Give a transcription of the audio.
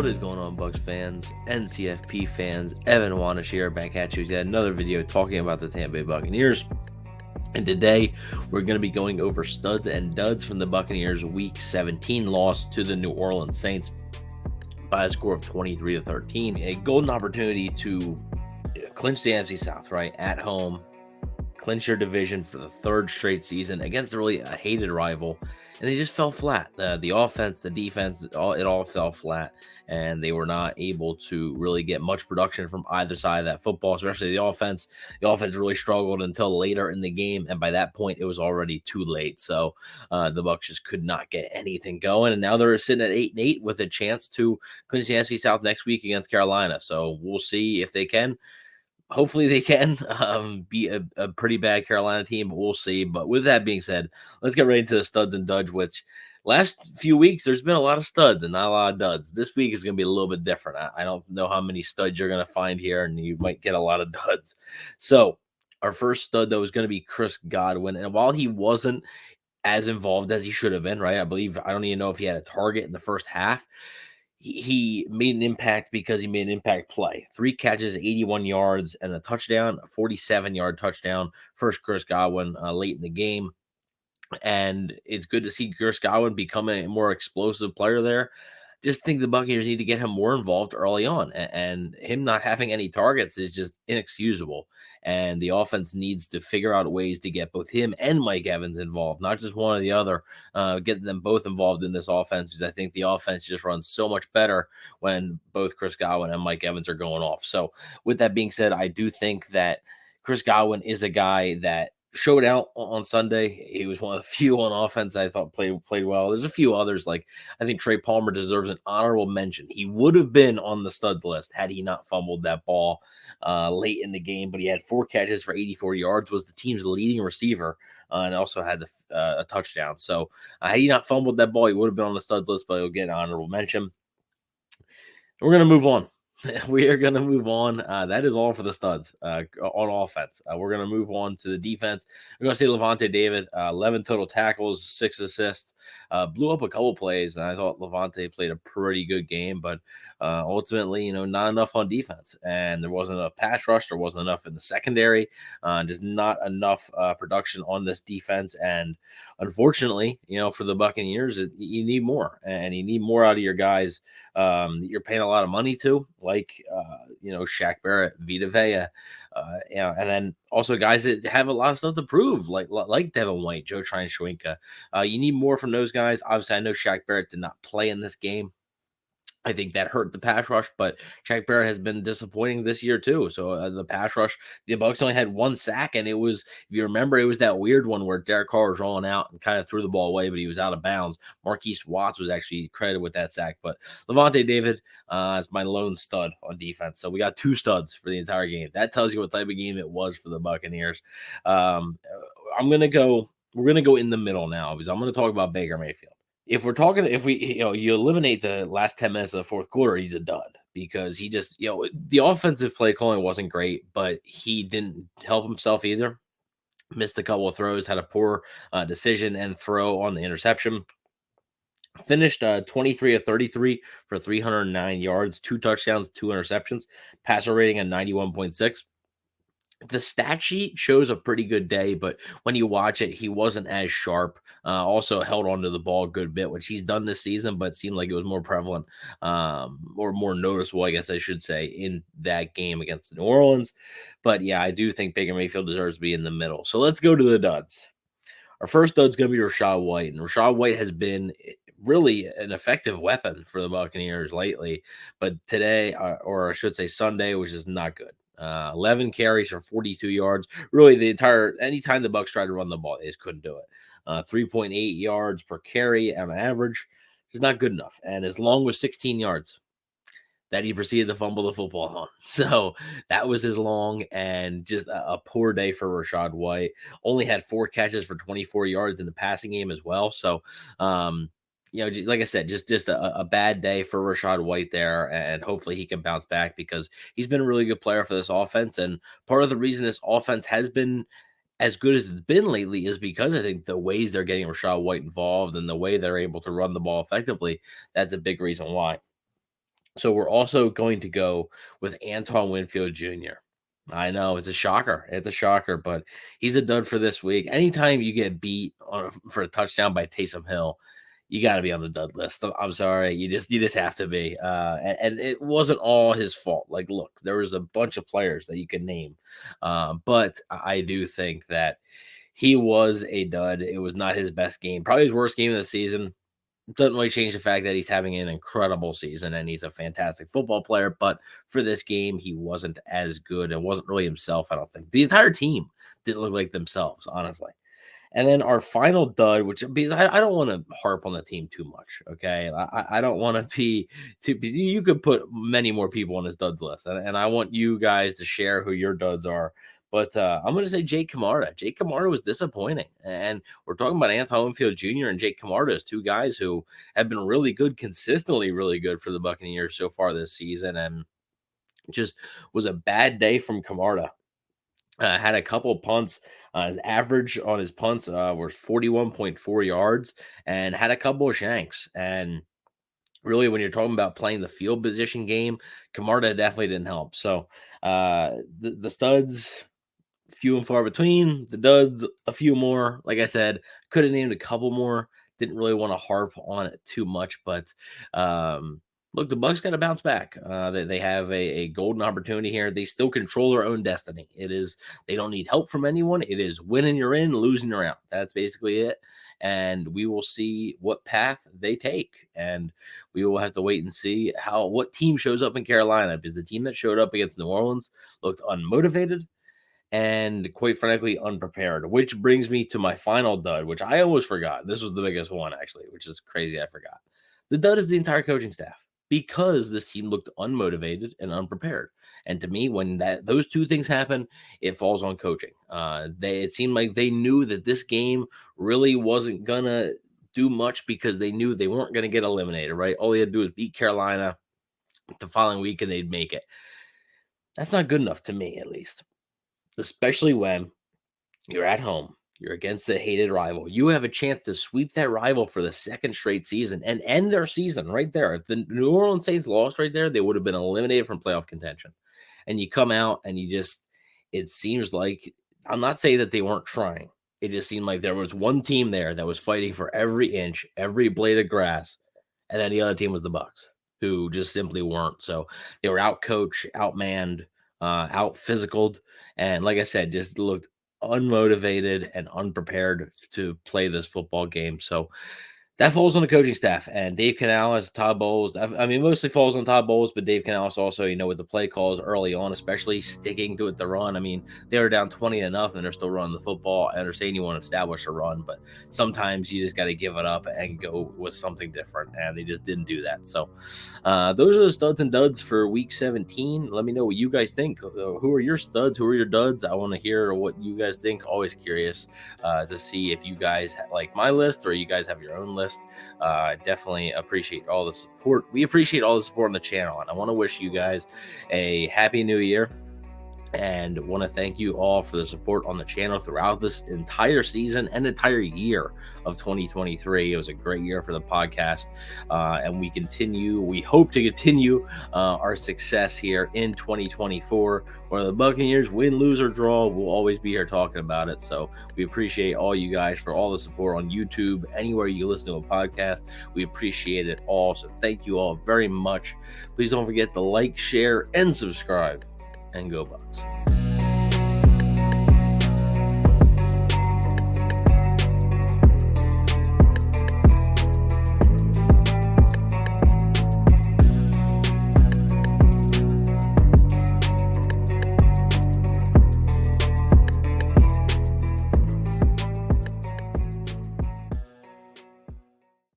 What is going on, Bucs fans, NCFP fans? Evan Wanish here, back at you with yet another video talking about the Tampa Bay Buccaneers. And today, we're going to be going over studs and duds from the Buccaneers' Week 17 loss to the New Orleans Saints by a score of 23-13. A golden opportunity to clinch the NFC South, right, at home, clinch your division for the third straight season against really a hated rival, and they just fell flat. The offense, the defense, it all fell flat, and they were not able to really get much production from either side of that football, especially the offense. The offense really struggled until later in the game, and by that point, it was already too late. So the Bucs just could not get anything going, and now they're sitting at 8-8 with a chance to clinch the NFC South next week against Carolina. So we'll see if they can. Hopefully they can beat a pretty bad Carolina team, but we'll see. But with that being said, let's get right into the studs and duds, which last few weeks there's been a lot of studs and not a lot of duds. This week is going to be a little bit different. I don't know how many studs you're going to find here, and you might get a lot of duds. So our first stud, though, is going to be Chris Godwin. And while he wasn't as involved as he should have been, right? I don't even know if he had a target in the first half. He made an impact because he made an impact play. 3 catches, 81 yards, and a touchdown, a 47-yard touchdown. First Chris Godwin late in the game. And it's good to see Chris Godwin become a more explosive player there. Just think the Buccaneers need to get him more involved early on, and him not having any targets is just inexcusable. And the offense needs to figure out ways to get both him and Mike Evans involved, not just one or the other. Get them both involved in this offense, because I think the offense just runs so much better when both Chris Godwin and Mike Evans are going off. So with that being said, I do think that Chris Godwin is a guy that showed out on Sunday. He was one of the few on offense I thought played well. There's a few others, like I think Trey Palmer deserves an honorable mention. He would have been on the studs list had he not fumbled that ball late in the game, but he had 4 catches for 84 yards, was the team's leading receiver, and also had a touchdown. So had he not fumbled that ball, he would have been on the studs list, but he'll get an honorable mention. We're going to move on. We are going to move on. That is all for the studs on offense. We're going to move on to the defense. We're going to say Levante David, 11 total tackles, 6 assists, blew up a couple plays, and I thought Levante played a pretty good game, but ultimately, not enough on defense, and there wasn't enough pass rush. There wasn't enough in the secondary, just not enough production on this defense, and unfortunately, for the Buccaneers, you need more, and you need more out of your guys that you're paying a lot of money to, like Shaq Barrett, Vita Vea, and then also guys that have a lot of stuff to prove, like Devin White, Joe Tryon-Shoyinka. You need more from those guys. Obviously, I know Shaq Barrett did not play in this game. I think that hurt the pass rush, but Shaq Barrett has been disappointing this year too. So the pass rush, the Bucs only had 1 sack, and it was, if you remember, it was that weird one where Derek Carr was rolling out and kind of threw the ball away, but he was out of bounds. Marquise Watts was actually credited with that sack, but Levante David is my lone stud on defense. So we got 2 studs for the entire game. That tells you what type of game it was for the Buccaneers. We're gonna go in the middle now, because I'm gonna talk about Baker Mayfield. If you eliminate the last 10 minutes of the fourth quarter, he's a dud, because he just, the offensive play calling wasn't great, but he didn't help himself either. Missed a couple of throws, had a poor decision and throw on the interception. Finished 23 of 33 for 309 yards, 2 touchdowns, 2 interceptions, passer rating at 91.6. The stat sheet shows a pretty good day, but when you watch it, he wasn't as sharp. Also held onto the ball a good bit, which he's done this season, but it seemed like it was more prevalent or more noticeable, I guess I should say, in that game against New Orleans. But yeah, I do think Baker Mayfield deserves to be in the middle. So let's go to the duds. Our first dud's going to be Rachaad White, and Rachaad White has been really an effective weapon for the Buccaneers lately, but today, or I should say Sunday, was just not good. 11 carries for 42 yards. Really, anytime the Bucs tried to run the ball, they just couldn't do it. 3.8 yards per carry on average is not good enough. And as long as 16 yards that he proceeded to fumble the football on. So that was his long, and just a poor day for Rachaad White. Only had 4 catches for 24 yards in the passing game as well. So, like I said, just a bad day for Rachaad White there, and hopefully he can bounce back, because he's been a really good player for this offense. And part of the reason this offense has been as good as it's been lately is because I think the ways they're getting Rachaad White involved and the way they're able to run the ball effectively, that's a big reason why. So we're also going to go with Anton Winfield Jr. I know it's a shocker. It's a shocker, but he's a dud for this week. Anytime you get beat for a touchdown by Taysom Hill, you got to be on the dud list. I'm sorry, you just have to be. And it wasn't all his fault. Like, look, there was a bunch of players that you can name, but I do think that he was a dud. It was not his best game. Probably his worst game of the season. Doesn't really change the fact that he's having an incredible season and he's a fantastic football player. But for this game, he wasn't as good and wasn't really himself, I don't think. The entire team didn't look like themselves, honestly. And then our final dud, which because I don't want to harp on the team too much. Okay. I don't want to be too, you could put many more people on this duds list. And I want you guys to share who your duds are. But I'm going to say Jake Camarda. Jake Camarda was disappointing. And we're talking about Anton Winfield Jr. and Jake Camarda as two guys who have been really good, consistently really good for the Buccaneers so far this season. And just was a bad day from Camarda. Had a couple of punts. His average on his punts was 41.4 yards and had a couple of shanks. And really, when you're talking about playing the field position game, Camarda definitely didn't help. So the studs, few and far between. The duds, a few more. Like I said, could have named a couple more. Didn't really want to harp on it too much, but look, the Bucs got to bounce back. They have a golden opportunity here. They still control their own destiny. It is they don't need help from anyone. It is winning you're in, losing you're out. That's basically it. And we will see what path they take. And we will have to wait and see what team shows up in Carolina, because the team that showed up against New Orleans looked unmotivated and quite frankly unprepared, which brings me to my final dud, which I almost forgot. This was the biggest one, actually, which is crazy. I forgot. The dud is the entire coaching staff, because this team looked unmotivated and unprepared. And to me, when those two things happen, it falls on coaching. It seemed like they knew that this game really wasn't gonna do much, because they knew they weren't gonna get eliminated. Right, all they had to do was beat Carolina the following week, and they'd make it. That's not good enough to me, at least. Especially when you're at home, you're against a hated rival. You have a chance to sweep that rival for the second straight season and end their season right there. If the New Orleans Saints lost right there, they would have been eliminated from playoff contention. And you come out and it seems like, I'm not saying that they weren't trying. It just seemed like there was one team there that was fighting for every inch, every blade of grass. And then the other team was the Bucs, who just simply weren't. So they were out coached, outmanned, out physicaled, and like I said, just looked unmotivated and unprepared to play this football game. So that falls on the coaching staff and Dave Canales, Todd Bowles. I mean, mostly falls on Todd Bowles, but Dave Canales also, with the play calls early on, especially sticking to it, the run. I mean, they were down 20-0 and they're still running the football. I understand you want to establish a run, but sometimes you just got to give it up and go with something different. And they just didn't do that. So those are the studs and duds for week 17. Let me know what you guys think. Who are your studs? Who are your duds? I want to hear what you guys think. Always curious to see if you guys like my list or you guys have your own list. Definitely appreciate all the support. We appreciate all the support on the channel, and I want to wish you guys a happy new year. And want to thank you all for the support on the channel throughout this entire season and entire year of 2023. It was a great year for the podcast, and we hope to continue our success here in 2024. Whether the Buccaneers win, lose, or draw, we'll always be here talking about it. So we appreciate all you guys for all the support on YouTube, anywhere you listen to a podcast. We appreciate it all. So thank you all very much. Please don't forget to like, share, and subscribe. And go Bucs.